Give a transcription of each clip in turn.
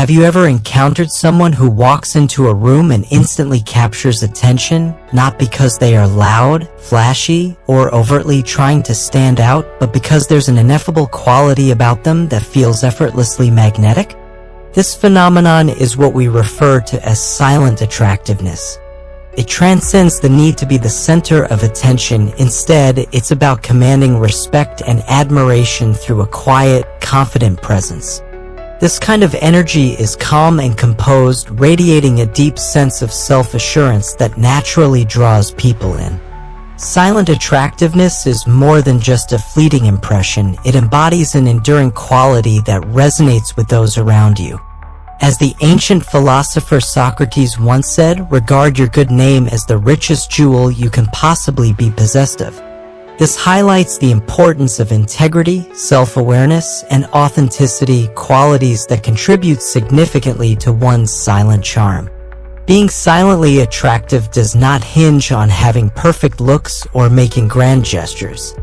Have you ever encountered someone who walks into a room and instantly captures attention, not because they are loud, flashy, or overtly trying to stand out, but because there's an ineffable quality about them that feels effortlessly magnetic? This phenomenon is what we refer to as silent attractiveness. It transcends the need to be the center of attention. Instead, it's about commanding respect and admiration through a quiet, confident presence. This kind of energy is calm and composed, radiating a deep sense of self-assurance that naturally draws people in. Silent attractiveness is more than just a fleeting impression. It embodies an enduring quality that resonates with those around you. As the ancient philosopher Socrates once said, regard your good name as the richest jewel you can possibly be possessed of. This highlights the importance of integrity, self-awareness, and authenticity, qualities that contribute significantly to one's silent charm. Being silently attractive does not hinge on having perfect looks or making grand gestures.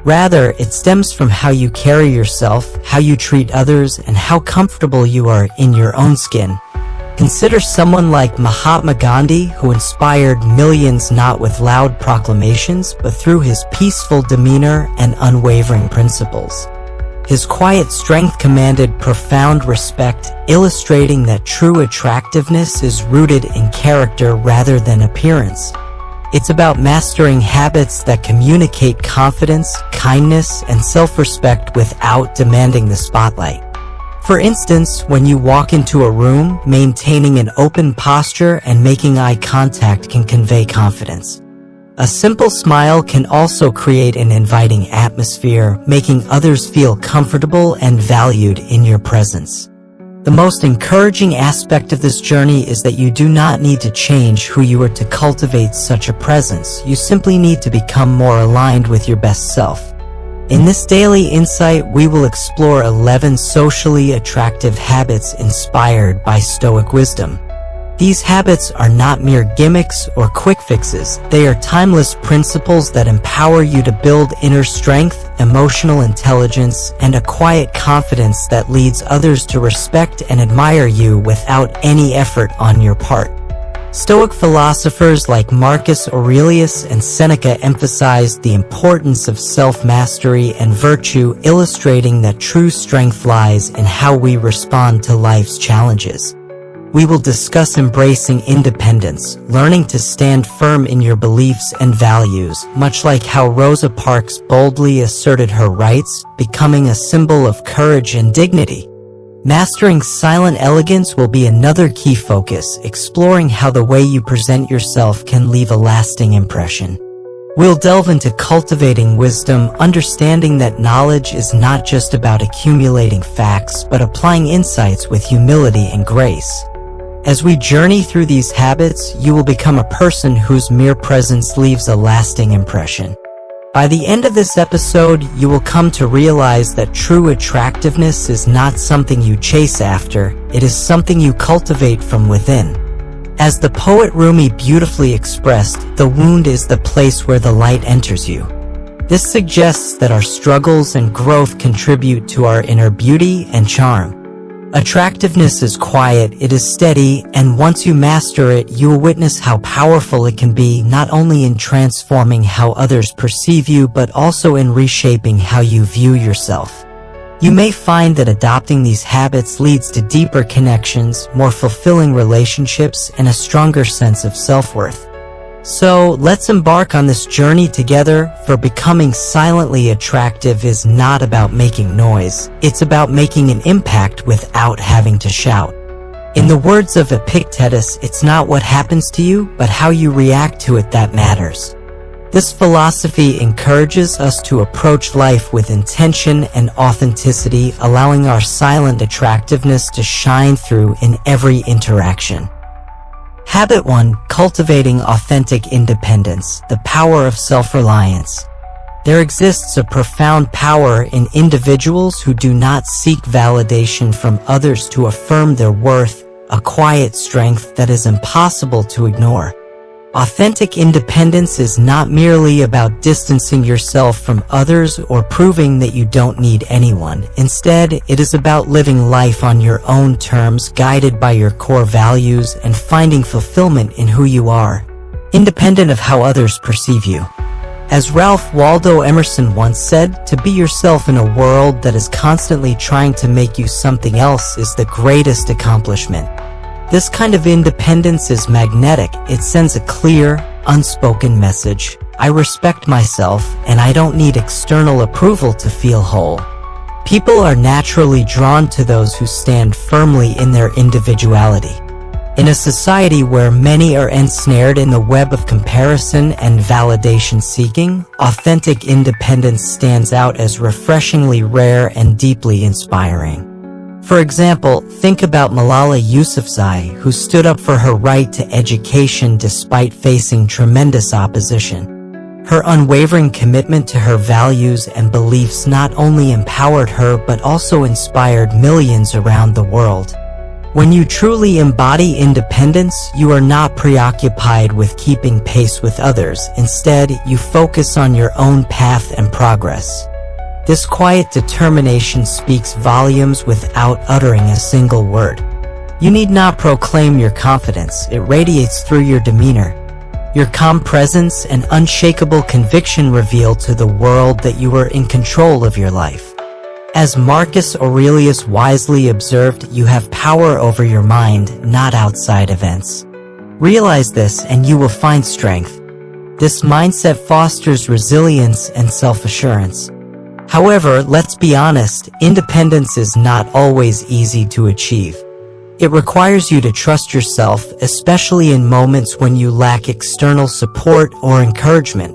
Rather, it stems from how you carry yourself, how you treat others, and how comfortable you are in your own skin. Consider someone like Mahatma Gandhi, who inspired millions not with loud proclamations, but through his peaceful demeanor and unwavering principles. His quiet strength commanded profound respect, illustrating that true attractiveness is rooted in character rather than appearance. It's about mastering habits that communicate confidence, kindness, and self-respect without demanding the spotlight. For instance, when you walk into a room, maintaining an open posture and making eye contact can convey confidence. A simple smile can also create an inviting atmosphere, making others feel comfortable and valued in your presence. The most encouraging aspect of this journey is that you do not need to change who you are to cultivate such a presence. You simply need to become more aligned with your best self. In this daily insight, we will explore 11 socially attractive habits inspired by Stoic wisdom. These habits are not mere gimmicks or quick fixes. They are timeless principles that empower you to build inner strength, emotional intelligence, and a quiet confidence that leads others to respect and admire you without any effort on your part. Stoic philosophers like Marcus Aurelius and Seneca emphasized the importance of self-mastery and virtue, illustrating that true strength lies in how we respond to life's challenges. We will discuss embracing independence, learning to stand firm in your beliefs and values, much like how Rosa Parks boldly asserted her rights, becoming a symbol of courage and dignity. Mastering silent elegance will be another key focus, exploring how the way you present yourself can leave a lasting impression. We'll delve into cultivating wisdom, understanding that knowledge is not just about accumulating facts, but applying insights with humility and grace. As we journey through these habits, you will become a person whose mere presence leaves a lasting impression. By the end of this episode, you will come to realize that true attractiveness is not something you chase after, it is something you cultivate from within. As the poet Rumi beautifully expressed, the wound is the place where the light enters you. This suggests that our struggles and growth contribute to our inner beauty and charm. Attractiveness is quiet, it is steady, and once you master it, you will witness how powerful it can be, not only in transforming how others perceive you, but also in reshaping how you view yourself. You may find that adopting these habits leads to deeper connections, more fulfilling relationships, and a stronger sense of self-worth. So, let's embark on this journey together, for becoming silently attractive is not about making noise, it's about making an impact without having to shout. In the words of Epictetus, it's not what happens to you, but how you react to it that matters. This philosophy encourages us to approach life with intention and authenticity, allowing our silent attractiveness to shine through in every interaction. Habit 1. Cultivating authentic independence, the power of self-reliance. There exists a profound power in individuals who do not seek validation from others to affirm their worth, a quiet strength that is impossible to ignore. Authentic independence is not merely about distancing yourself from others or proving that you don't need anyone. Instead, it is about living life on your own terms, guided by your core values and finding fulfillment in who you are, independent of how others perceive you. As Ralph Waldo Emerson once said, to be yourself in a world that is constantly trying to make you something else is the greatest accomplishment. This kind of independence is magnetic. It sends a clear, unspoken message. I respect myself, and I don't need external approval to feel whole. People are naturally drawn to those who stand firmly in their individuality. In a society where many are ensnared in the web of comparison and validation seeking, authentic independence stands out as refreshingly rare and deeply inspiring. For example, think about Malala Yousafzai, who stood up for her right to education despite facing tremendous opposition. Her unwavering commitment to her values and beliefs not only empowered her but also inspired millions around the world. When you truly embody independence, you are not preoccupied with keeping pace with others. Instead, you focus on your own path and progress. This quiet determination speaks volumes without uttering a single word. You need not proclaim your confidence, it radiates through your demeanor. Your calm presence and unshakable conviction reveal to the world that you are in control of your life. As Marcus Aurelius wisely observed, you have power over your mind, not outside events. Realize this and you will find strength. This mindset fosters resilience and self-assurance. However, let's be honest, independence is not always easy to achieve. It requires you to trust yourself, especially in moments when you lack external support or encouragement.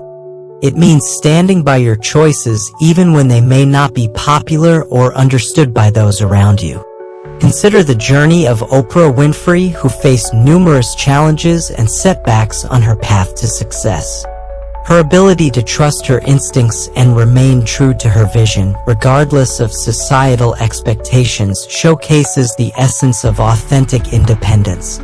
It means standing by your choices even when they may not be popular or understood by those around you. Consider the journey of Oprah Winfrey, who faced numerous challenges and setbacks on her path to success. Her ability to trust her instincts and remain true to her vision, regardless of societal expectations, showcases the essence of authentic independence.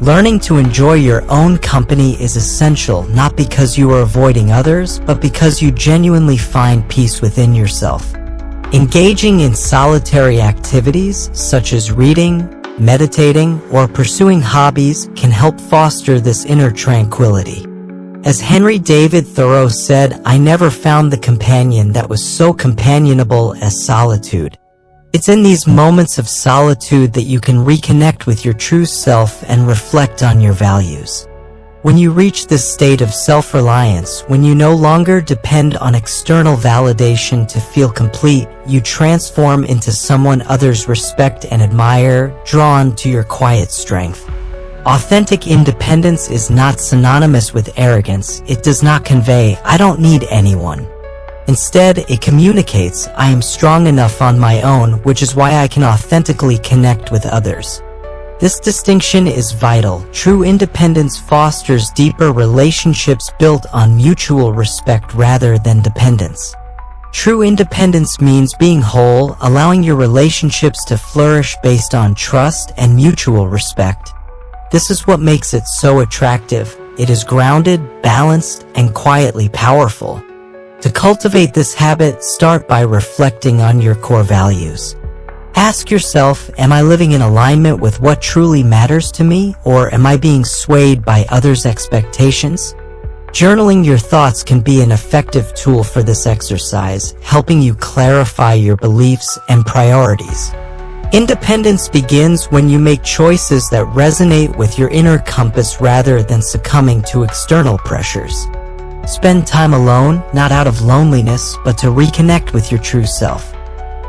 Learning to enjoy your own company is essential, not because you are avoiding others, but because you genuinely find peace within yourself. Engaging in solitary activities, such as reading, meditating, or pursuing hobbies, can help foster this inner tranquility. As Henry David Thoreau said, "I never found the companion that was so companionable as solitude." It's in these moments of solitude that you can reconnect with your true self and reflect on your values. When you reach this state of self-reliance, when you no longer depend on external validation to feel complete, you transform into someone others respect and admire, drawn to your quiet strength. Authentic independence is not synonymous with arrogance. It does not convey, "I don't need anyone." Instead, it communicates, "I am strong enough on my own, which is why I can authentically connect with others." This distinction is vital. True independence fosters deeper relationships built on mutual respect rather than dependence. True independence means being whole, allowing your relationships to flourish based on trust and mutual respect. This is what makes it so attractive. It is grounded, balanced, and quietly powerful. To cultivate this habit, start by reflecting on your core values. Ask yourself, am I living in alignment with what truly matters to me, or am I being swayed by others' expectations? Journaling your thoughts can be an effective tool for this exercise, helping you clarify your beliefs and priorities. Independence begins when you make choices that resonate with your inner compass rather than succumbing to external pressures. Spend time alone, not out of loneliness, but to reconnect with your true self.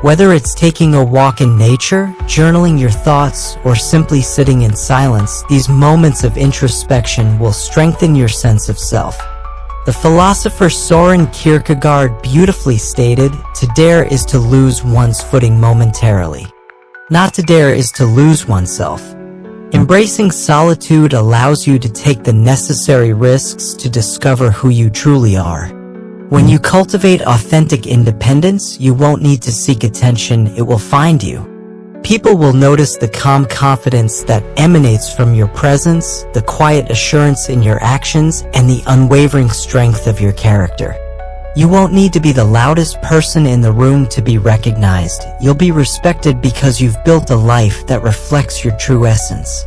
Whether it's taking a walk in nature, journaling your thoughts, or simply sitting in silence, these moments of introspection will strengthen your sense of self. The philosopher Soren Kierkegaard beautifully stated, "To dare is to lose one's footing momentarily. Not to dare is to lose oneself." Embracing solitude allows you to take the necessary risks to discover who you truly are. When you cultivate authentic independence, you won't need to seek attention, it will find you. People will notice the calm confidence that emanates from your presence, the quiet assurance in your actions, and the unwavering strength of your character. You won't need to be the loudest person in the room to be recognized. You'll be respected because you've built a life that reflects your true essence.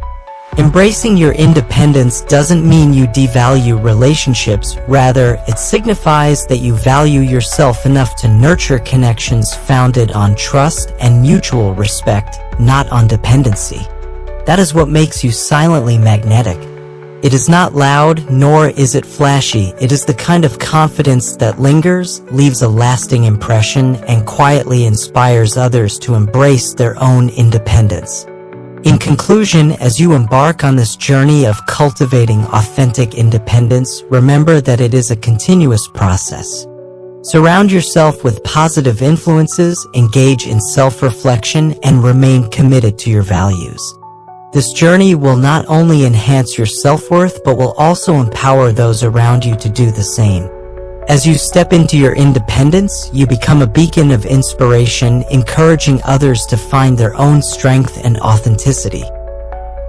Embracing your independence doesn't mean you devalue relationships. Rather, it signifies that you value yourself enough to nurture connections founded on trust and mutual respect, not on dependency. That is what makes you silently magnetic. It is not loud, nor is it flashy. It is the kind of confidence that lingers, leaves a lasting impression, and quietly inspires others to embrace their own independence. In conclusion, as you embark on this journey of cultivating authentic independence, remember that it is a continuous process. Surround yourself with positive influences, engage in self-reflection, and remain committed to your values. This journey will not only enhance your self-worth, but will also empower those around you to do the same. As you step into your independence, you become a beacon of inspiration, encouraging others to find their own strength and authenticity.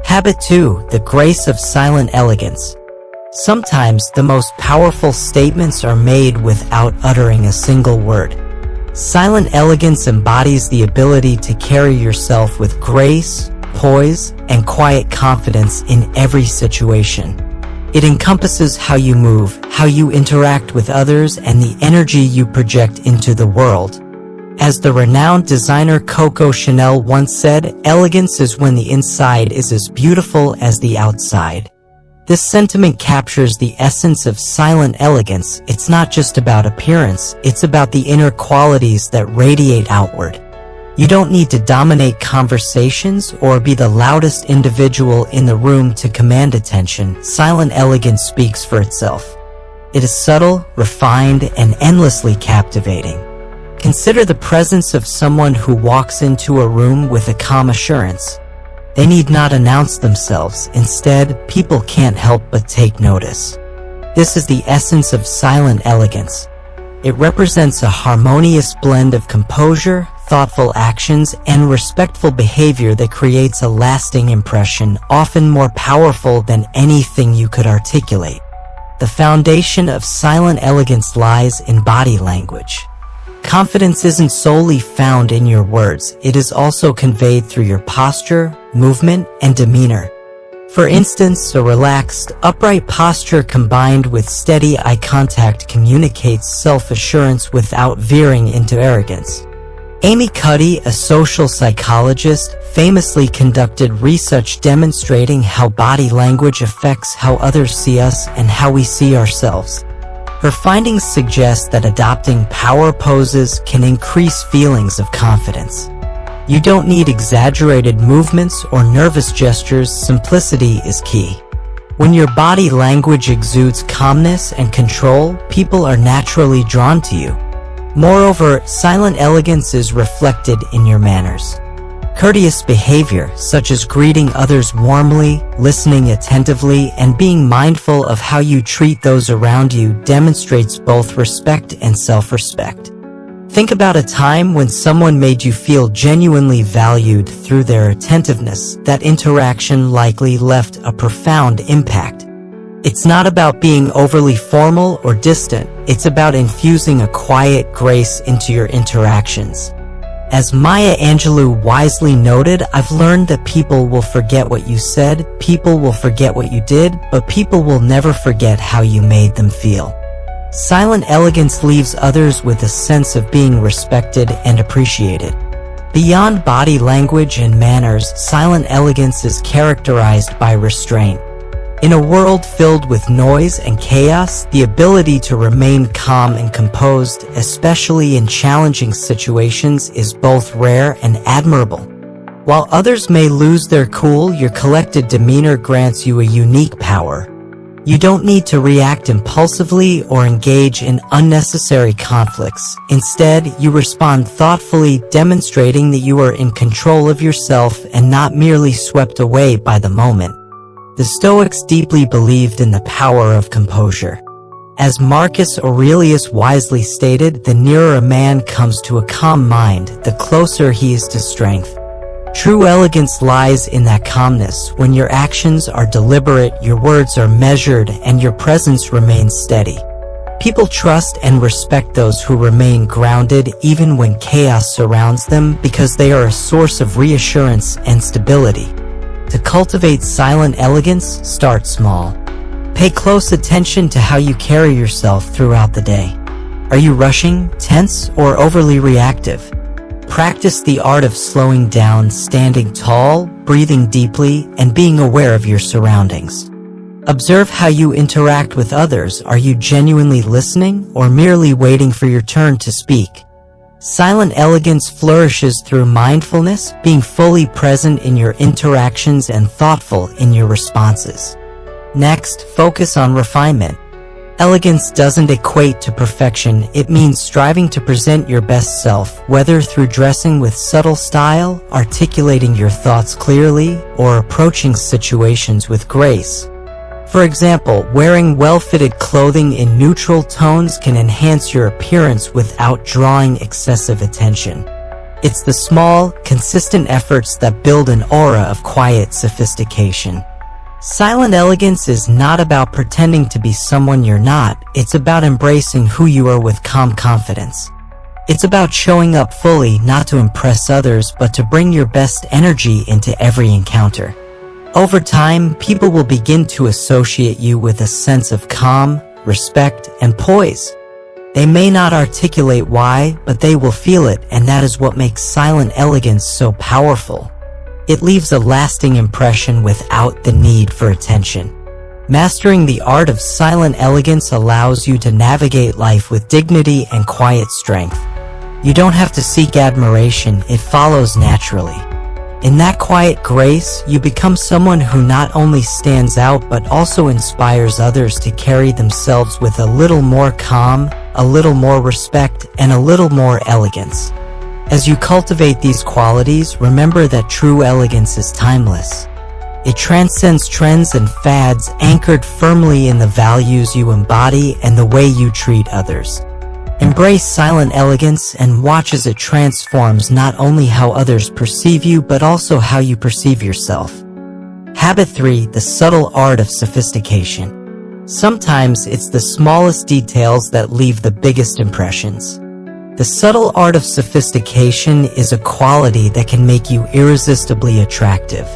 Habit 2. The grace of silent elegance. Sometimes the most powerful statements are made without uttering a single word. Silent elegance embodies the ability to carry yourself with grace, poise, and quiet confidence in every situation. It encompasses how you move, how you interact with others, and the energy you project into the world. As the renowned designer Coco Chanel once said, "Elegance is when the inside is as beautiful as the outside." This sentiment captures the essence of silent elegance. It's not just about appearance, it's about the inner qualities that radiate outward. You don't need to dominate conversations or be the loudest individual in the room to command attention. Silent elegance speaks for itself. It is subtle, refined, and endlessly captivating. Consider the presence of someone who walks into a room with a calm assurance. They need not announce themselves. Instead, people can't help but take notice. This is the essence of silent elegance. It represents a harmonious blend of composure, thoughtful actions, and respectful behavior that creates a lasting impression, often more powerful than anything you could articulate. The foundation of silent elegance lies in body language. Confidence isn't solely found in your words, it is also conveyed through your posture, movement, and demeanor. For instance, a relaxed, upright posture combined with steady eye contact communicates self-assurance without veering into arrogance. Amy Cuddy, a social psychologist, famously conducted research demonstrating how body language affects how others see us and how we see ourselves. Her findings suggest that adopting power poses can increase feelings of confidence. You don't need exaggerated movements or nervous gestures. Simplicity is key. When your body language exudes calmness and control, people are naturally drawn to you. Moreover, silent elegance is reflected in your manners. Courteous behavior, such as greeting others warmly, listening attentively, and being mindful of how you treat those around you, demonstrates both respect and self-respect. Think about a time when someone made you feel genuinely valued through their attentiveness. That interaction likely left a profound impact. It's not about being overly formal or distant, it's about infusing a quiet grace into your interactions. As Maya Angelou wisely noted, "I've learned that people will forget what you said, people will forget what you did, but people will never forget how you made them feel." Silent elegance leaves others with a sense of being respected and appreciated. Beyond body language and manners, silent elegance is characterized by restraint. In a world filled with noise and chaos, the ability to remain calm and composed, especially in challenging situations, is both rare and admirable. While others may lose their cool, your collected demeanor grants you a unique power. You don't need to react impulsively or engage in unnecessary conflicts. Instead, you respond thoughtfully, demonstrating that you are in control of yourself and not merely swept away by the moment. The Stoics deeply believed in the power of composure. As Marcus Aurelius wisely stated, the nearer a man comes to a calm mind, the closer he is to strength. True elegance lies in that calmness, when your actions are deliberate, your words are measured, and your presence remains steady. People trust and respect those who remain grounded even when chaos surrounds them, because they are a source of reassurance and stability. To cultivate silent elegance, start small. Pay close attention to how you carry yourself throughout the day. Are you rushing, tense, or overly reactive? Practice the art of slowing down, standing tall, breathing deeply, and being aware of your surroundings. Observe how you interact with others. Are you genuinely listening or merely waiting for your turn to speak? Silent elegance flourishes through mindfulness, being fully present in your interactions and thoughtful in your responses. Next, focus on refinement. Elegance doesn't equate to perfection. It means striving to present your best self, whether through dressing with subtle style, articulating your thoughts clearly, or approaching situations with grace. For example, wearing well-fitted clothing in neutral tones can enhance your appearance without drawing excessive attention. It's the small, consistent efforts that build an aura of quiet sophistication. Silent elegance is not about pretending to be someone you're not. It's about embracing who you are with calm confidence. It's about showing up fully, not to impress others, but to bring your best energy into every encounter. Over time, people will begin to associate you with a sense of calm, respect, and poise. They may not articulate why, but they will feel it, and that is what makes silent elegance so powerful. It leaves a lasting impression without the need for attention. Mastering the art of silent elegance allows you to navigate life with dignity and quiet strength. You don't have to seek admiration, it follows naturally. In that quiet grace, you become someone who not only stands out but also inspires others to carry themselves with a little more calm, a little more respect, and a little more elegance. As you cultivate these qualities, remember that true elegance is timeless. It transcends trends and fads, anchored firmly in the values you embody and the way you treat others. Embrace silent elegance and watch as it transforms not only how others perceive you but also how you perceive yourself. Habit 3. The subtle art of sophistication. Sometimes it's the smallest details that leave the biggest impressions. The subtle art of sophistication is a quality that can make you irresistibly attractive.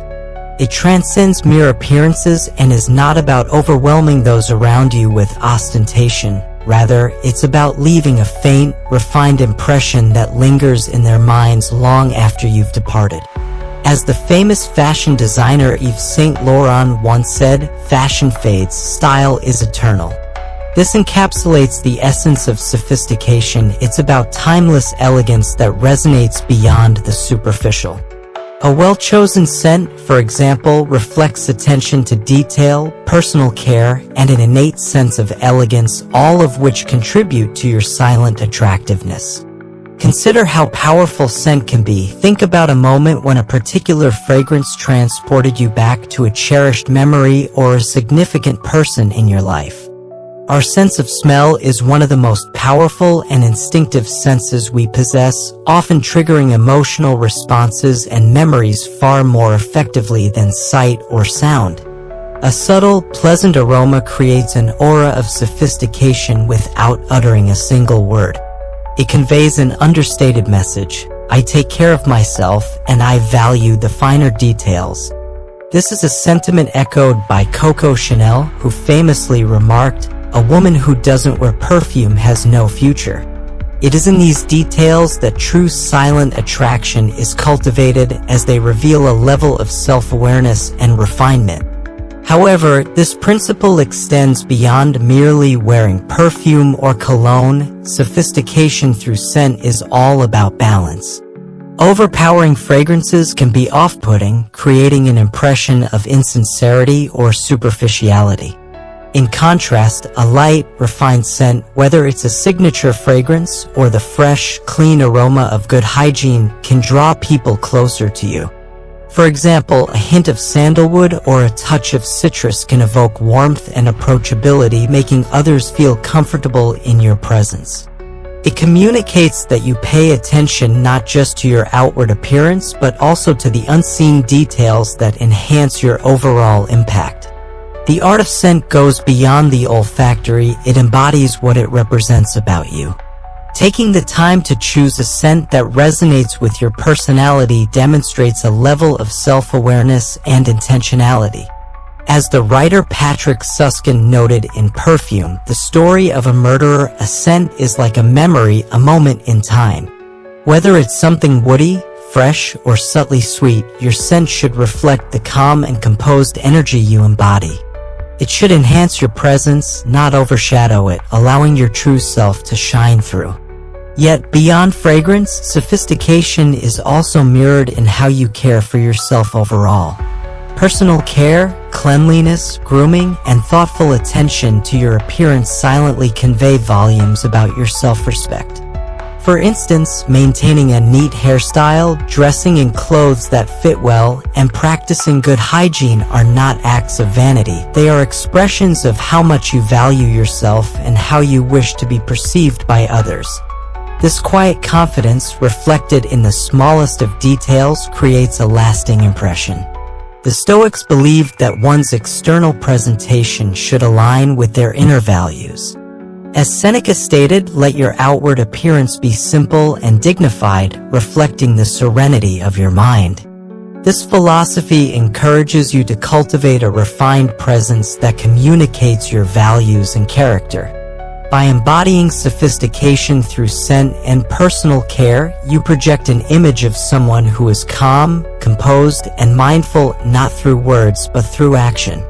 It transcends mere appearances and is not about overwhelming those around you with ostentation. Rather, it's about leaving a faint, refined impression that lingers in their minds long after you've departed. As the famous fashion designer Yves Saint Laurent once said, "Fashion fades, style is eternal." This encapsulates the essence of sophistication. It's about timeless elegance that resonates beyond the superficial. A well-chosen scent, for example, reflects attention to detail, personal care, and an innate sense of elegance, all of which contribute to your silent attractiveness. Consider how powerful scent can be. Think about a moment when a particular fragrance transported you back to a cherished memory or a significant person in your life. Our sense of smell is one of the most powerful and instinctive senses we possess, often triggering emotional responses and memories far more effectively than sight or sound. A subtle, pleasant aroma creates an aura of sophistication without uttering a single word. It conveys an understated message: I take care of myself and I value the finer details. This is a sentiment echoed by Coco Chanel, who famously remarked, "A woman who doesn't wear perfume has no future." It is in these details that true silent attraction is cultivated, as they reveal a level of self-awareness and refinement. However, this principle extends beyond merely wearing perfume or cologne. Sophistication through scent is all about balance. Overpowering fragrances can be off-putting, creating an impression of insincerity or superficiality. In contrast, a light, refined scent, whether it's a signature fragrance or the fresh, clean aroma of good hygiene, can draw people closer to you. For example, a hint of sandalwood or a touch of citrus can evoke warmth and approachability, making others feel comfortable in your presence. It communicates that you pay attention not just to your outward appearance, but also to the unseen details that enhance your overall impact. The art of scent goes beyond the olfactory, it embodies what it represents about you. Taking the time to choose a scent that resonates with your personality demonstrates a level of self-awareness and intentionality. As the writer Patrick Susskind noted in Perfume, the story of a murderer, a scent is like a memory, a moment in time. Whether it's something woody, fresh, or subtly sweet, your scent should reflect the calm and composed energy you embody. It should enhance your presence, not overshadow it, allowing your true self to shine through. Yet, beyond fragrance, sophistication is also mirrored in how you care for yourself overall. Personal care, cleanliness, grooming, and thoughtful attention to your appearance silently convey volumes about your self-respect. For instance, maintaining a neat hairstyle, dressing in clothes that fit well, and practicing good hygiene are not acts of vanity. They are expressions of how much you value yourself and how you wish to be perceived by others. This quiet confidence, reflected in the smallest of details, creates a lasting impression. The Stoics believed that one's external presentation should align with their inner values. As Seneca stated, let your outward appearance be simple and dignified, reflecting the serenity of your mind. This philosophy encourages you to cultivate a refined presence that communicates your values and character. By embodying sophistication through scent and personal care, you project an image of someone who is calm, composed, and mindful, not through words but through action.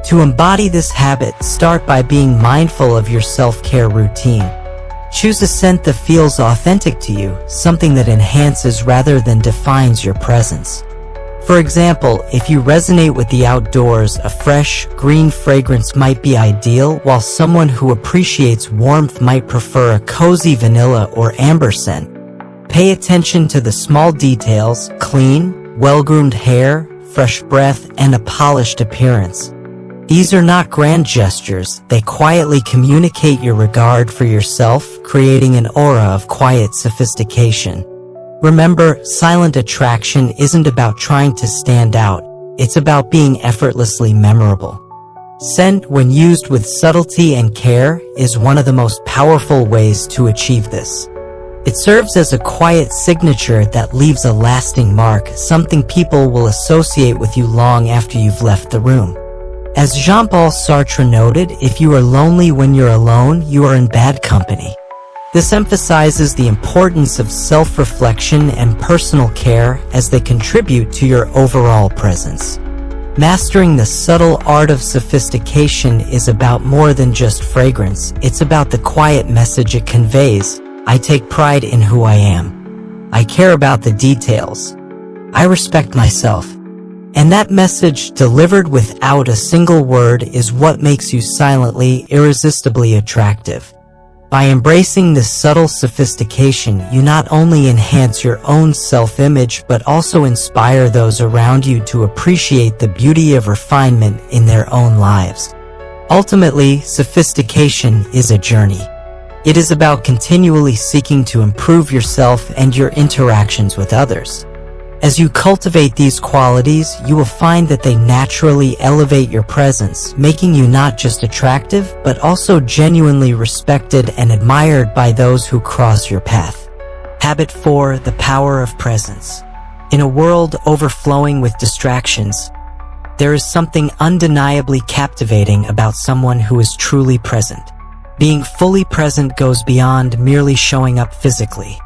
To embody this habit, start by being mindful of your self-care routine. Choose a scent that feels authentic to you, something that enhances rather than defines your presence. For example, if you resonate with the outdoors, a fresh, green fragrance might be ideal, while someone who appreciates warmth might prefer a cozy vanilla or amber scent. Pay attention to the small details: clean, well-groomed hair, fresh breath, and a polished appearance. These are not grand gestures, they quietly communicate your regard for yourself, creating an aura of quiet sophistication. Remember, silent attraction isn't about trying to stand out, it's about being effortlessly memorable. Scent, when used with subtlety and care, is one of the most powerful ways to achieve this. It serves as a quiet signature that leaves a lasting mark, something people will associate with you long after you've left the room. As Jean-Paul Sartre noted, if you are lonely when you're alone, you are in bad company. This emphasizes the importance of self-reflection and personal care as they contribute to your overall presence. Mastering the subtle art of sophistication is about more than just fragrance, it's about the quiet message it conveys. I take pride in who I am. I care about the details. I respect myself. And that message, delivered without a single word, is what makes you silently, irresistibly attractive. By embracing this subtle sophistication, you not only enhance your own self-image but also inspire those around you to appreciate the beauty of refinement in their own lives. Ultimately, sophistication is a journey. It is about continually seeking to improve yourself and your interactions with others. As you cultivate these qualities, you will find that they naturally elevate your presence, making you not just attractive, but also genuinely respected and admired by those who cross your path. Habit 4. The power of presence. In a world overflowing with distractions, there is something undeniably captivating about someone who is truly present. Being fully present goes beyond merely showing up physically.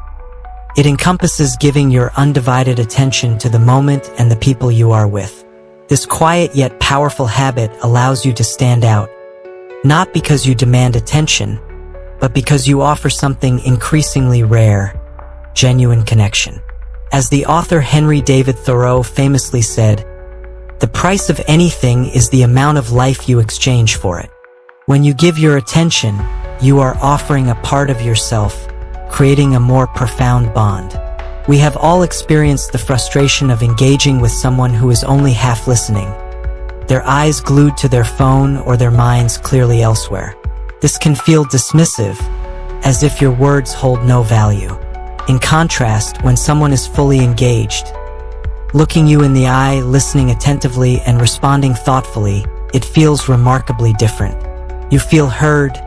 It encompasses giving your undivided attention to the moment and the people you are with. This quiet yet powerful habit allows you to stand out, not because you demand attention, but because you offer something increasingly rare: genuine connection. As the author Henry David Thoreau famously said, "The price of anything is the amount of life you exchange for it." When you give your attention, you are offering a part of yourself, creating a more profound bond. We have all experienced the frustration of engaging with someone who is only half listening, their eyes glued to their phone or their minds clearly elsewhere. This can feel dismissive, as if your words hold no value. In contrast, when someone is fully engaged, looking you in the eye, listening attentively, and responding thoughtfully, it feels remarkably different. You feel heard,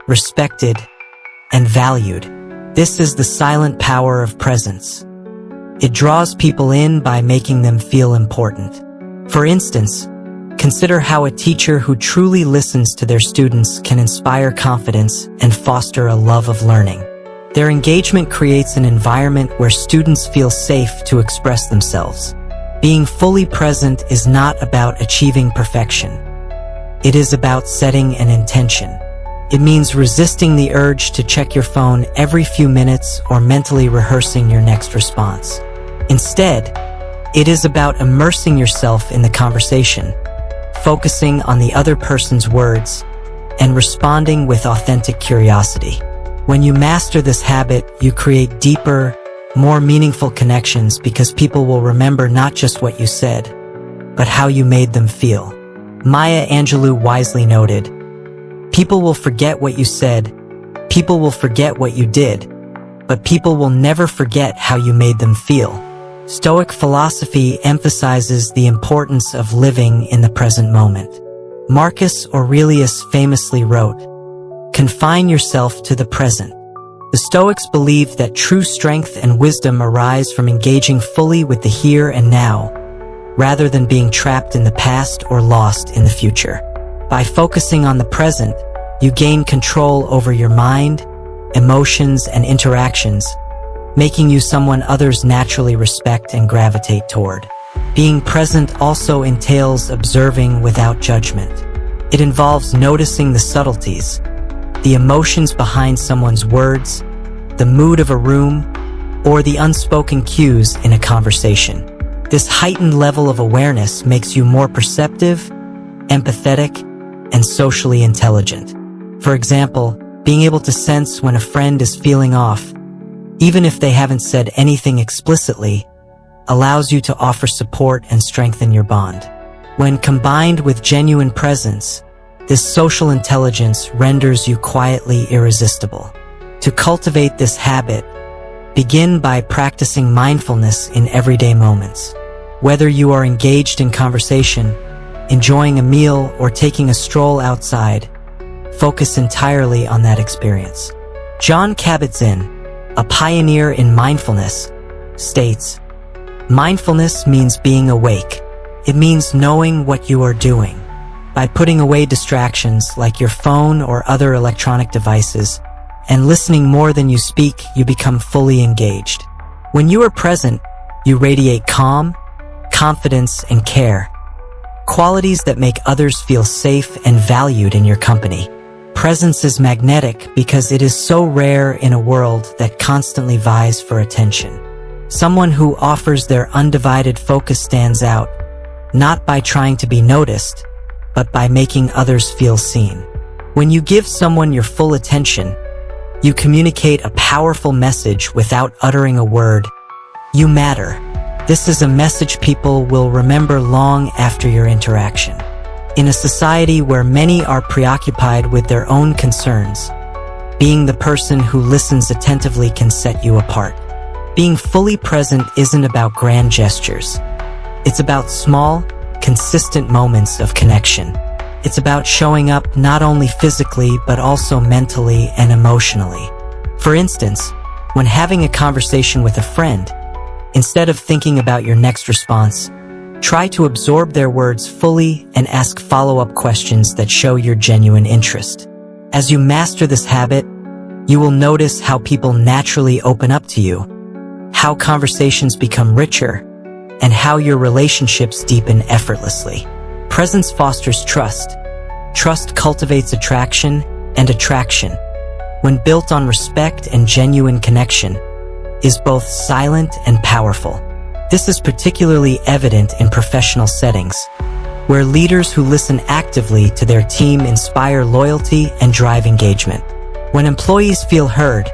respected, and valued. This is the silent power of presence. It draws people in by making them feel important. For instance, consider how a teacher who truly listens to their students can inspire confidence and foster a love of learning. Their engagement creates an environment where students feel safe to express themselves. Being fully present is not about achieving perfection. It is about setting an intention. It means resisting the urge to check your phone every few minutes or mentally rehearsing your next response. Instead, it is about immersing yourself in the conversation, focusing on the other person's words, and responding with authentic curiosity. When you master this habit, you create deeper, more meaningful connections because people will remember not just what you said, but how you made them feel. Maya Angelou wisely noted, "People will forget what you said, people will forget what you did, but people will never forget how you made them feel." Stoic philosophy emphasizes the importance of living in the present moment. Marcus Aurelius famously wrote, "Confine yourself to the present." The Stoics believed that true strength and wisdom arise from engaging fully with the here and now, rather than being trapped in the past or lost in the future. By focusing on the present, you gain control over your mind, emotions, and interactions, making you someone others naturally respect and gravitate toward. Being present also entails observing without judgment. It involves noticing the subtleties, the emotions behind someone's words, the mood of a room, or the unspoken cues in a conversation. This heightened level of awareness makes you more perceptive, empathetic, and socially intelligent. For example, being able to sense when a friend is feeling off, even if they haven't said anything explicitly, allows you to offer support and strengthen your bond. When combined with genuine presence, this social intelligence renders you quietly irresistible. To cultivate this habit, begin by practicing mindfulness in everyday moments. Whether you are engaged in conversation, enjoying a meal, or taking a stroll outside, focus entirely on that experience. Jon Kabat-Zinn, a pioneer in mindfulness, states, "Mindfulness means being awake. It means knowing what you are doing. By putting away distractions like your phone or other electronic devices and listening more than you speak, you become fully engaged. When you are present, you radiate calm, confidence, and care, qualities that make others feel safe and valued in your company. Presence is magnetic because it is so rare in a world that constantly vies for attention. Someone who offers their undivided focus stands out, not by trying to be noticed, but by making others feel seen. When you give someone your full attention, you communicate a powerful message without uttering a word. You matter. This is a message people will remember long after your interaction. In a society where many are preoccupied with their own concerns, being the person who listens attentively can set you apart. Being fully present isn't about grand gestures. It's about small, consistent moments of connection. It's about showing up not only physically but also mentally and emotionally. For instance, when having a conversation with a friend, instead of thinking about your next response, try to absorb their words fully and ask follow-up questions that show your genuine interest. As you master this habit, you will notice how people naturally open up to you, how conversations become richer, and how your relationships deepen effortlessly. Presence fosters trust. Trust cultivates attraction, and attraction, when built on respect and genuine connection, is both silent and powerful. This is particularly evident in professional settings, where leaders who listen actively to their team inspire loyalty and drive engagement. When employees feel heard,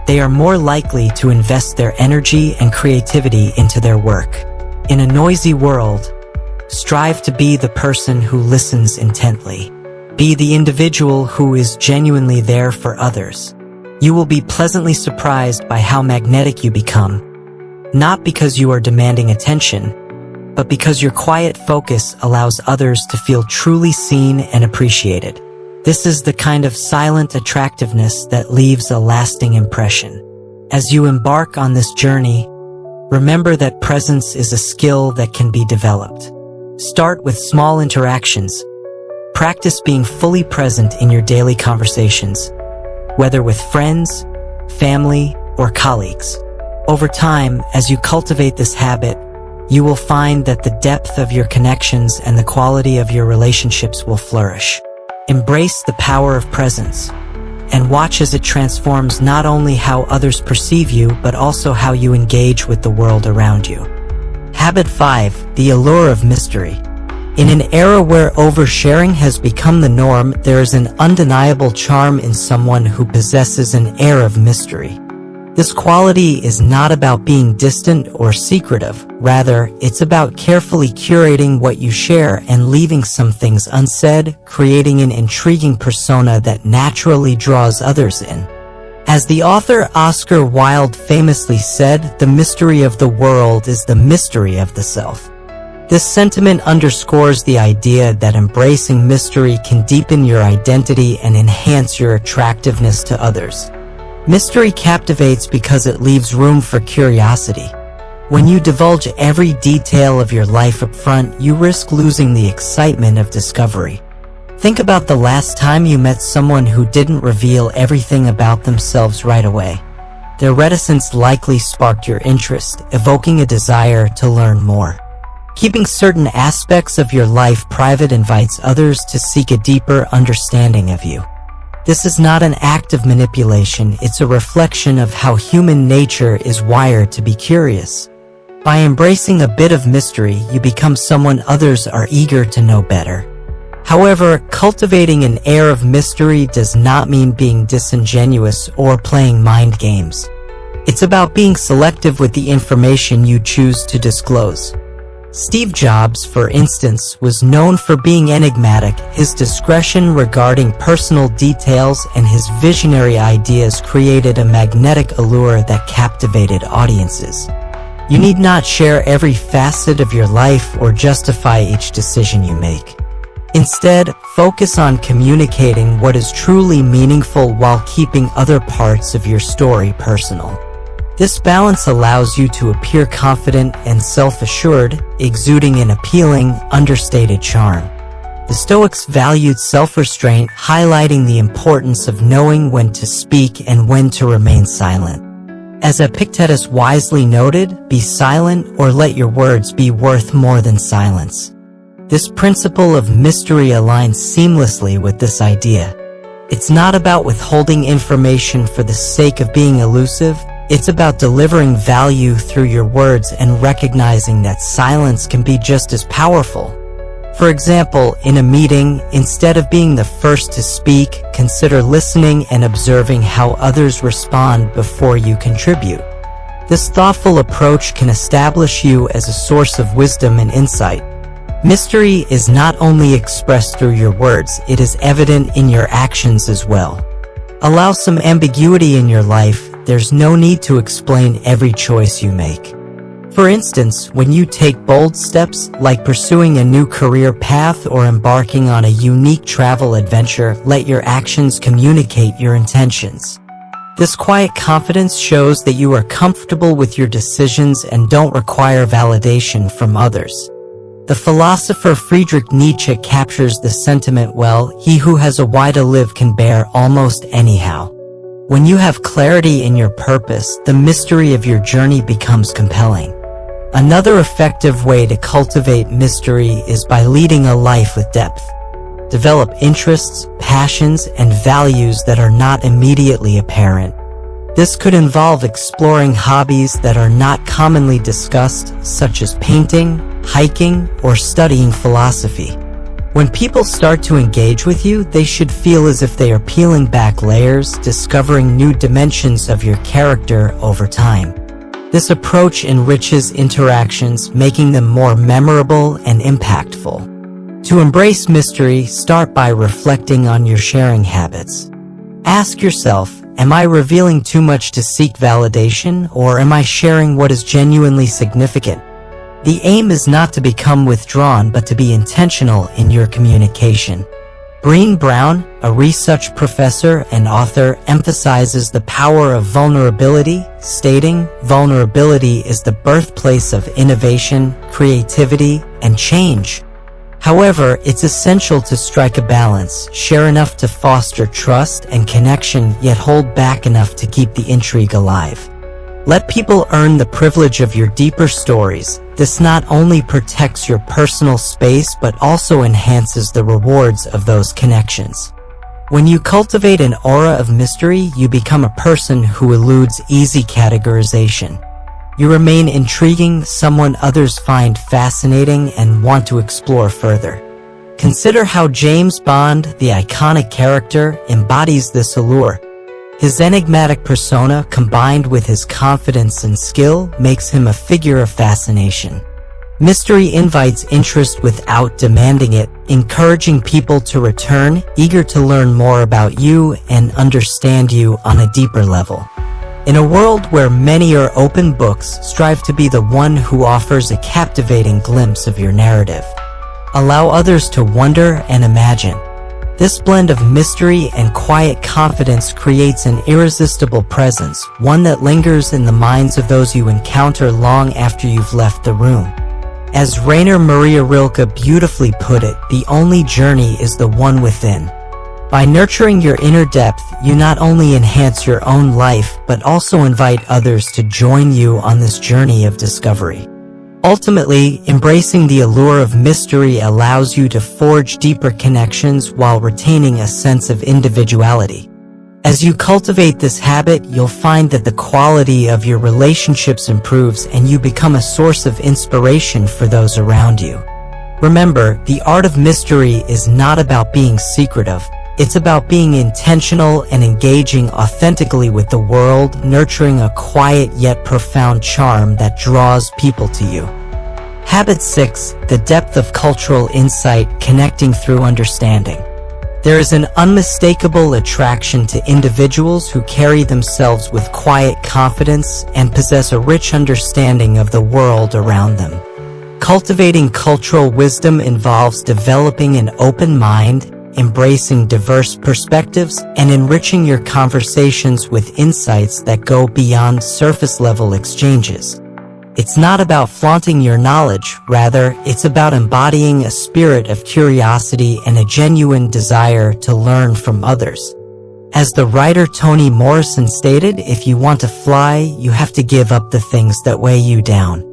they are more likely to invest their energy and creativity into their work. In a noisy world, strive to be the person who listens intently. Be the individual who is genuinely there for others. You will be pleasantly surprised by how magnetic you become, not because you are demanding attention, but because your quiet focus allows others to feel truly seen and appreciated. This is the kind of silent attractiveness that leaves a lasting impression. As you embark on this journey, remember that presence is a skill that can be developed. Start with small interactions. Practice being fully present in your daily conversations, whether with friends, family, or colleagues. Over time, as you cultivate this habit, you will find that the depth of your connections and the quality of your relationships will flourish. Embrace the power of presence, and watch as it transforms not only how others perceive you, but also how you engage with the world around you. Habit 5. The allure of mystery. In an era where oversharing has become the norm, there is an undeniable charm in someone who possesses an air of mystery. This quality is not about being distant or secretive. Rather, it's about carefully curating what you share and leaving some things unsaid, creating an intriguing persona that naturally draws others in. As the author Oscar Wilde famously said, "The mystery of the world is the mystery of the self." This sentiment underscores the idea that embracing mystery can deepen your identity and enhance your attractiveness to others. Mystery captivates because it leaves room for curiosity. When you divulge every detail of your life up front, you risk losing the excitement of discovery. Think about the last time you met someone who didn't reveal everything about themselves right away. Their reticence likely sparked your interest, evoking a desire to learn more. Keeping certain aspects of your life private invites others to seek a deeper understanding of you. This is not an act of manipulation, it's a reflection of how human nature is wired to be curious. By embracing a bit of mystery, you become someone others are eager to know better. However, cultivating an air of mystery does not mean being disingenuous or playing mind games. It's about being selective with the information you choose to disclose. Steve Jobs, for instance, was known for being enigmatic. His discretion regarding personal details and his visionary ideas created a magnetic allure that captivated audiences. You need not share every facet of your life or justify each decision you make. Instead, focus on communicating what is truly meaningful while keeping other parts of your story personal. This balance allows you to appear confident and self-assured, exuding an appealing, understated charm. The Stoics valued self-restraint, highlighting the importance of knowing when to speak and when to remain silent. As Epictetus wisely noted, be silent or let your words be worth more than silence. This principle of mystery aligns seamlessly with this idea. It's not about withholding information for the sake of being elusive. It's about delivering value through your words and recognizing that silence can be just as powerful. For example, in a meeting, instead of being the first to speak, consider listening and observing how others respond before you contribute. This thoughtful approach can establish you as a source of wisdom and insight. Mystery is not only expressed through your words, it is evident in your actions as well. Allow some ambiguity in your life. There's no need to explain every choice you make. For instance, when you take bold steps, like pursuing a new career path or embarking on a unique travel adventure, let your actions communicate your intentions. This quiet confidence shows that you are comfortable with your decisions and don't require validation from others. The philosopher Friedrich Nietzsche captures this sentiment well: he who has a why to live can bear almost anyhow. When you have clarity in your purpose, the mystery of your journey becomes compelling. Another effective way to cultivate mystery is by leading a life with depth. Develop interests, passions, and values that are not immediately apparent. This could involve exploring hobbies that are not commonly discussed, such as painting, hiking, or studying philosophy. When people start to engage with you, they should feel as if they are peeling back layers, discovering new dimensions of your character over time. This approach enriches interactions, making them more memorable and impactful. To embrace mystery, start by reflecting on your sharing habits. Ask yourself, Am I revealing too much to seek validation, or am I sharing what is genuinely significant? The aim is not to become withdrawn, but to be intentional in your communication. Brené Brown, a research professor and author, emphasizes the power of vulnerability, stating, "Vulnerability is the birthplace of innovation, creativity, and change." However, it's essential to strike a balance, share enough to foster trust and connection, yet hold back enough to keep the intrigue alive. Let people earn the privilege of your deeper stories. This not only protects your personal space but also enhances the rewards of those connections. When you cultivate an aura of mystery, you become a person who eludes easy categorization. You remain intriguing, someone others find fascinating and want to explore further. Consider how James Bond, the iconic character, embodies this allure. His enigmatic persona, combined with his confidence and skill, makes him a figure of fascination. Mystery invites interest without demanding it, encouraging people to return, eager to learn more about you and understand you on a deeper level. In a world where many are open books, strive to be the one who offers a captivating glimpse of your narrative. Allow others to wonder and imagine. This blend of mystery and quiet confidence creates an irresistible presence, one that lingers in the minds of those you encounter long after you've left the room. As Rainer Maria Rilke beautifully put it, the only journey is the one within. By nurturing your inner depth, you not only enhance your own life, but also invite others to join you on this journey of discovery. Ultimately, embracing the allure of mystery allows you to forge deeper connections while retaining a sense of individuality. As you cultivate this habit, you'll find that the quality of your relationships improves and you become a source of inspiration for those around you. Remember, the art of mystery is not about being secretive. It's about being intentional and engaging authentically with the world, nurturing a quiet yet profound charm that draws people to you. Habit 6. The depth of cultural insight, connecting through understanding. There is an unmistakable attraction to individuals who carry themselves with quiet confidence and possess a rich understanding of the world around them. Cultivating cultural wisdom involves developing an open mind, embracing diverse perspectives, and enriching your conversations with insights that go beyond surface-level exchanges. It's not about flaunting your knowledge, rather, it's about embodying a spirit of curiosity and a genuine desire to learn from others. As the writer Toni Morrison stated, if you want to fly, you have to give up the things that weigh you down.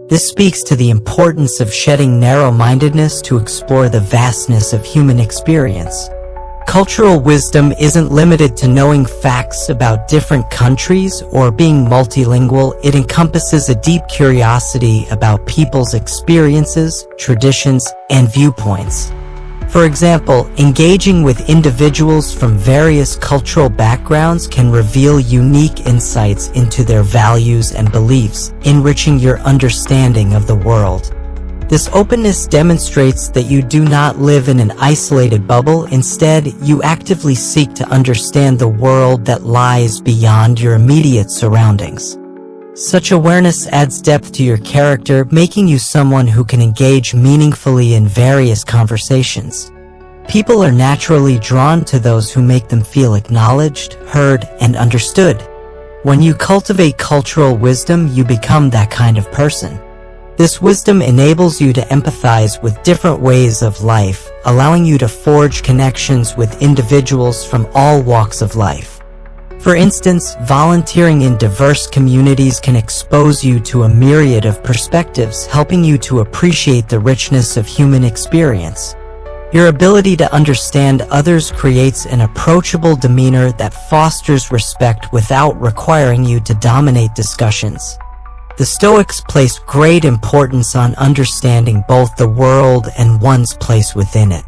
This speaks to the importance of shedding narrow-mindedness to explore the vastness of human experience. Cultural wisdom isn't limited to knowing facts about different countries or being multilingual. It encompasses a deep curiosity about people's experiences, traditions, and viewpoints. For example, engaging with individuals from various cultural backgrounds can reveal unique insights into their values and beliefs, enriching your understanding of the world. This openness demonstrates that you do not live in an isolated bubble. Instead, you actively seek to understand the world that lies beyond your immediate surroundings. Such awareness adds depth to your character, making you someone who can engage meaningfully in various conversations. People are naturally drawn to those who make them feel acknowledged, heard, and understood. When you cultivate cultural wisdom, you become that kind of person. This wisdom enables you to empathize with different ways of life, allowing you to forge connections with individuals from all walks of life. For instance, volunteering in diverse communities can expose you to a myriad of perspectives, helping you to appreciate the richness of human experience. Your ability to understand others creates an approachable demeanor that fosters respect without requiring you to dominate discussions. The Stoics placed great importance on understanding both the world and one's place within it.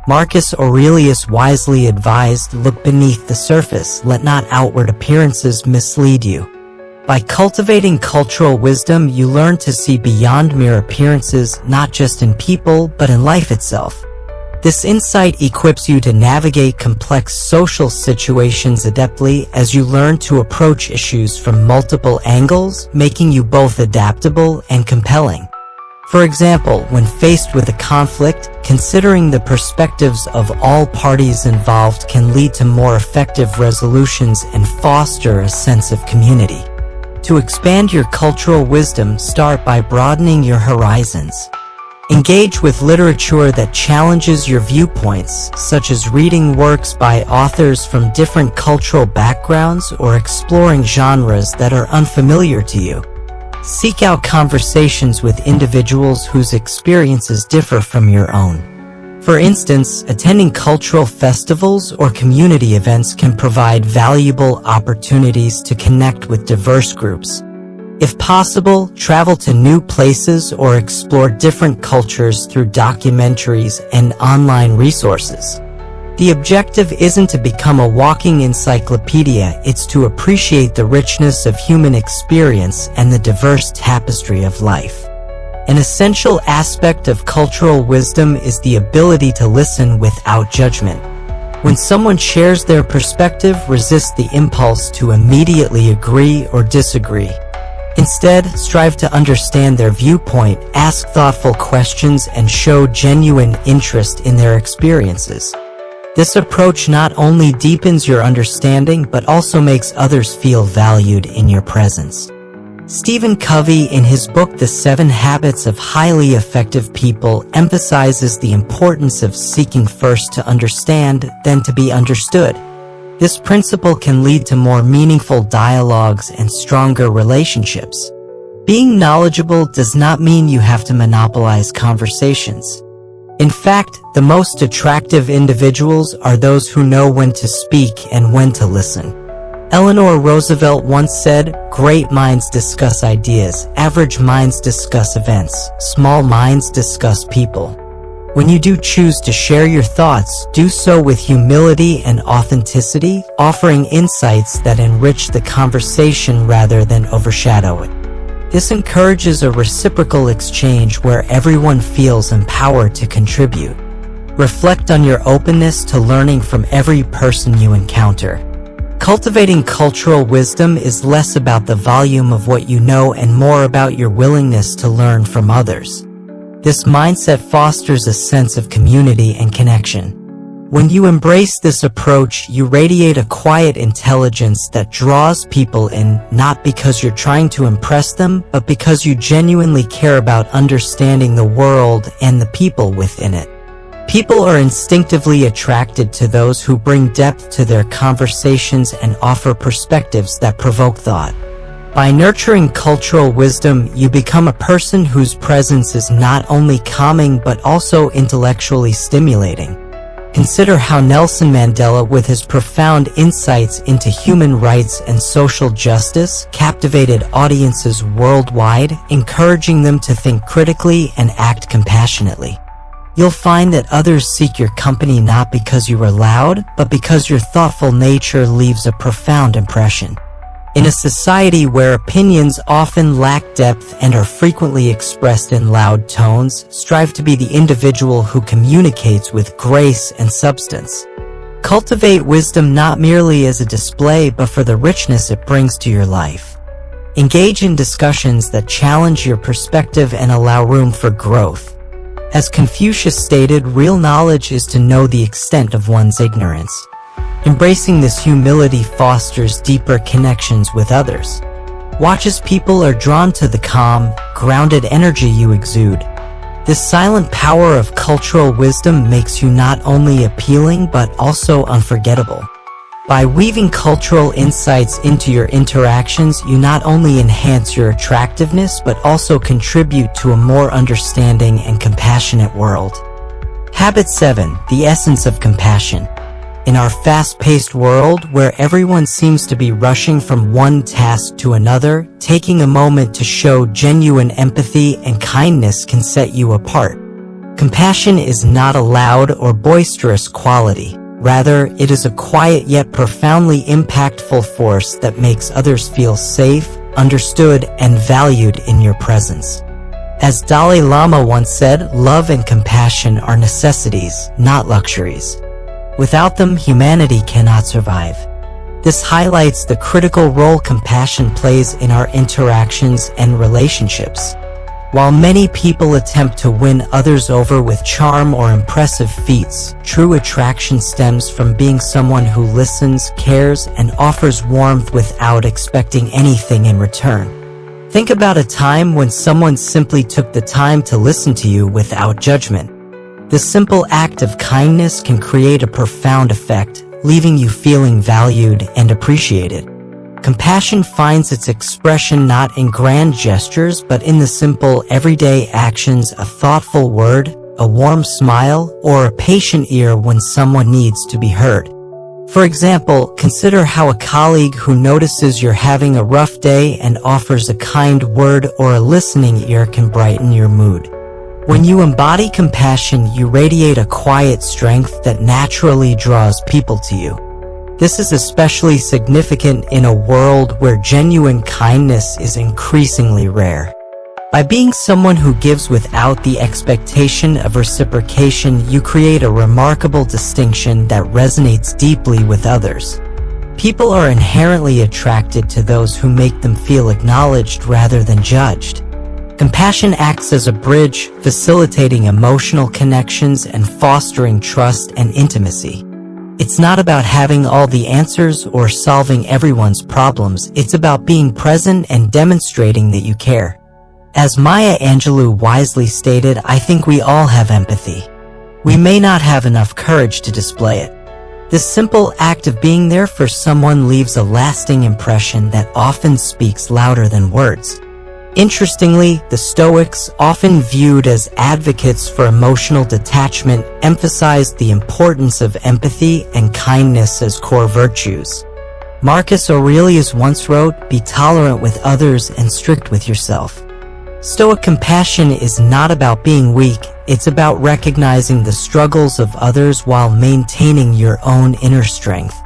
Marcus Aurelius wisely advised, "Look beneath the surface, let not outward appearances mislead you." By cultivating cultural wisdom, you learn to see beyond mere appearances, not just in people, but in life itself. This insight equips you to navigate complex social situations adeptly as you learn to approach issues from multiple angles, making you both adaptable and compelling. For example, when faced with a conflict, considering the perspectives of all parties involved can lead to more effective resolutions and foster a sense of community. To expand your cultural wisdom, start by broadening your horizons. Engage with literature that challenges your viewpoints, such as reading works by authors from different cultural backgrounds or exploring genres that are unfamiliar to you. Seek out conversations with individuals whose experiences differ from your own. For instance, attending cultural festivals or community events can provide valuable opportunities to connect with diverse groups. If possible, travel to new places or explore different cultures through documentaries and online resources. The objective isn't to become a walking encyclopedia, it's to appreciate the richness of human experience and the diverse tapestry of life. An essential aspect of cultural wisdom is the ability to listen without judgment. When someone shares their perspective, resist the impulse to immediately agree or disagree. Instead, strive to understand their viewpoint, ask thoughtful questions, and show genuine interest in their experiences. This approach not only deepens your understanding but also makes others feel valued in your presence. Stephen Covey, in his book The 7 Habits of Highly Effective People, emphasizes the importance of seeking first to understand, then to be understood. This principle can lead to more meaningful dialogues and stronger relationships. Being knowledgeable does not mean you have to monopolize conversations. In fact, the most attractive individuals are those who know when to speak and when to listen. Eleanor Roosevelt once said, "Great minds discuss ideas, average minds discuss events, small minds discuss people." When you do choose to share your thoughts, do so with humility and authenticity, offering insights that enrich the conversation rather than overshadow it. This encourages a reciprocal exchange where everyone feels empowered to contribute. Reflect on your openness to learning from every person you encounter. Cultivating cultural wisdom is less about the volume of what you know and more about your willingness to learn from others. This mindset fosters a sense of community and connection. When you embrace this approach, you radiate a quiet intelligence that draws people in, not because you're trying to impress them, but because you genuinely care about understanding the world and the people within it. People are instinctively attracted to those who bring depth to their conversations and offer perspectives that provoke thought. By nurturing cultural wisdom, you become a person whose presence is not only calming but also intellectually stimulating. Consider how Nelson Mandela, with his profound insights into human rights and social justice, captivated audiences worldwide, encouraging them to think critically and act compassionately. You'll find that others seek your company not because you are loud, but because your thoughtful nature leaves a profound impression. In a society where opinions often lack depth and are frequently expressed in loud tones, strive to be the individual who communicates with grace and substance. Cultivate wisdom not merely as a display but for the richness it brings to your life. Engage in discussions that challenge your perspective and allow room for growth. As Confucius stated, real knowledge is to know the extent of one's ignorance. Embracing this humility fosters deeper connections with others. Watch as people are drawn to the calm, grounded energy you exude. This silent power of cultural wisdom makes you not only appealing but also unforgettable. By weaving cultural insights into your interactions, you not only enhance your attractiveness but also contribute to a more understanding and compassionate world. Habit 7. The essence of compassion. In our fast-paced world, where everyone seems to be rushing from one task to another, taking a moment to show genuine empathy and kindness can set you apart. Compassion is not a loud or boisterous quality. Rather, it is a quiet yet profoundly impactful force that makes others feel safe, understood, and valued in your presence. As Dalai Lama once said, love and compassion are necessities, not luxuries. Without them, humanity cannot survive. This highlights the critical role compassion plays in our interactions and relationships. While many people attempt to win others over with charm or impressive feats, true attraction stems from being someone who listens, cares, and offers warmth without expecting anything in return. Think about a time when someone simply took the time to listen to you without judgment. This simple act of kindness can create a profound effect, leaving you feeling valued and appreciated. Compassion finds its expression not in grand gestures but in the simple, everyday actions: a thoughtful word, a warm smile, or a patient ear when someone needs to be heard. For example, consider how a colleague who notices you're having a rough day and offers a kind word or a listening ear can brighten your mood. When you embody compassion, you radiate a quiet strength that naturally draws people to you. This is especially significant in a world where genuine kindness is increasingly rare. By being someone who gives without the expectation of reciprocation, you create a remarkable distinction that resonates deeply with others. People are inherently attracted to those who make them feel acknowledged rather than judged. Compassion acts as a bridge, facilitating emotional connections and fostering trust and intimacy. It's not about having all the answers or solving everyone's problems. It's about being present and demonstrating that you care. As Maya Angelou wisely stated, I think we all have empathy. We may not have enough courage to display it. This simple act of being there for someone leaves a lasting impression that often speaks louder than words. Interestingly, the Stoics, often viewed as advocates for emotional detachment, emphasized the importance of empathy and kindness as core virtues. Marcus Aurelius once wrote, "Be tolerant with others and strict with yourself." Stoic compassion is not about being weak, it's about recognizing the struggles of others while maintaining your own inner strength.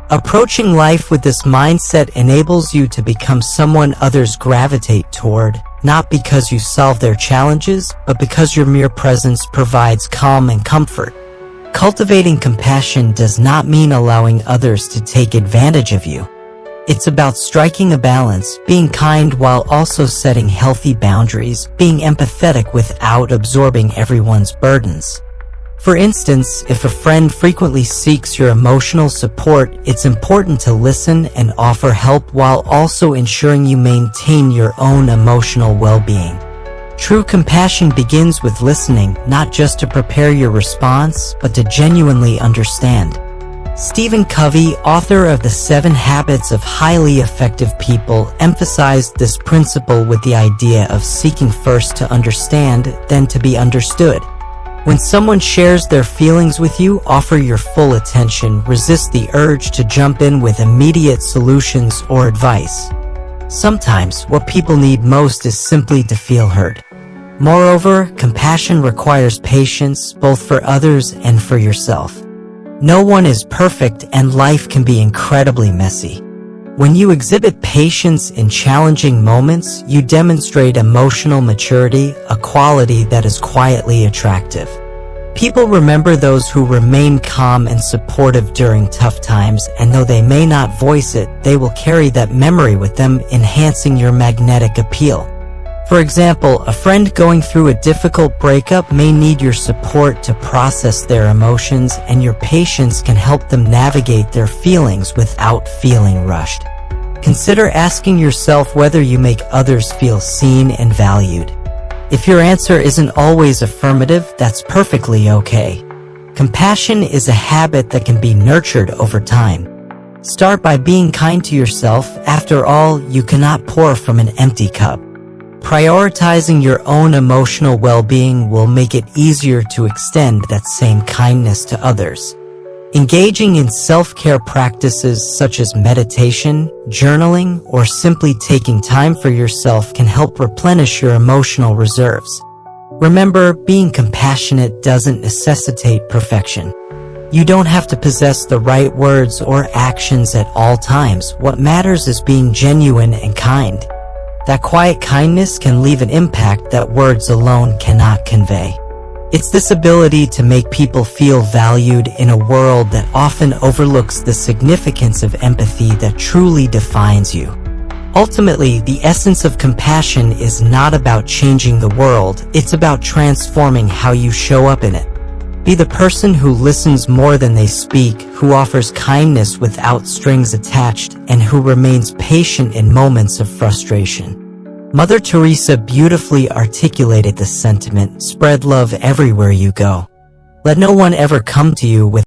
Approaching life with this mindset enables you to become someone others gravitate toward, not because you solve their challenges, but because your mere presence provides calm and comfort. Cultivating compassion does not mean allowing others to take advantage of you. It's about striking a balance, being kind while also setting healthy boundaries, being empathetic without absorbing everyone's burdens. For instance, if a friend frequently seeks your emotional support, it's important to listen and offer help while also ensuring you maintain your own emotional well-being. True compassion begins with listening, not just to prepare your response, but to genuinely understand. Stephen Covey, author of the 7 Habits of Highly Effective People, emphasized this principle with the idea of seeking first to understand, then to be understood. When someone shares their feelings with you, offer your full attention, resist the urge to jump in with immediate solutions or advice. Sometimes, what people need most is simply to feel heard. Moreover, compassion requires patience, both for others and for yourself. No one is perfect and life can be incredibly messy. When you exhibit patience in challenging moments, you demonstrate emotional maturity, a quality that is quietly attractive. People remember those who remain calm and supportive during tough times, and though they may not voice it, they will carry that memory with them, enhancing your magnetic appeal. For example, a friend going through a difficult breakup may need your support to process their emotions, and your patience can help them navigate their feelings without feeling rushed. Consider asking yourself whether you make others feel seen and valued. If your answer isn't always affirmative, that's perfectly okay. Compassion is a habit that can be nurtured over time. Start by being kind to yourself. After all, you cannot pour from an empty cup. Prioritizing your own emotional well-being will make it easier to extend that same kindness to others. Engaging in self-care practices such as meditation, journaling, or simply taking time for yourself can help replenish your emotional reserves. Remember, being compassionate doesn't necessitate perfection. You don't have to possess the right words or actions at all times. What matters is being genuine and kind. That quiet kindness can leave an impact that words alone cannot convey. It's this ability to make people feel valued in a world that often overlooks the significance of empathy that truly defines you. Ultimately, the essence of compassion is not about changing the world, it's about transforming how you show up in it. Be the person who listens more than they speak, who offers kindness without strings attached, and who remains patient in moments of frustration. Mother Teresa beautifully articulated this sentiment: spread love everywhere you go. Let no one ever come to you with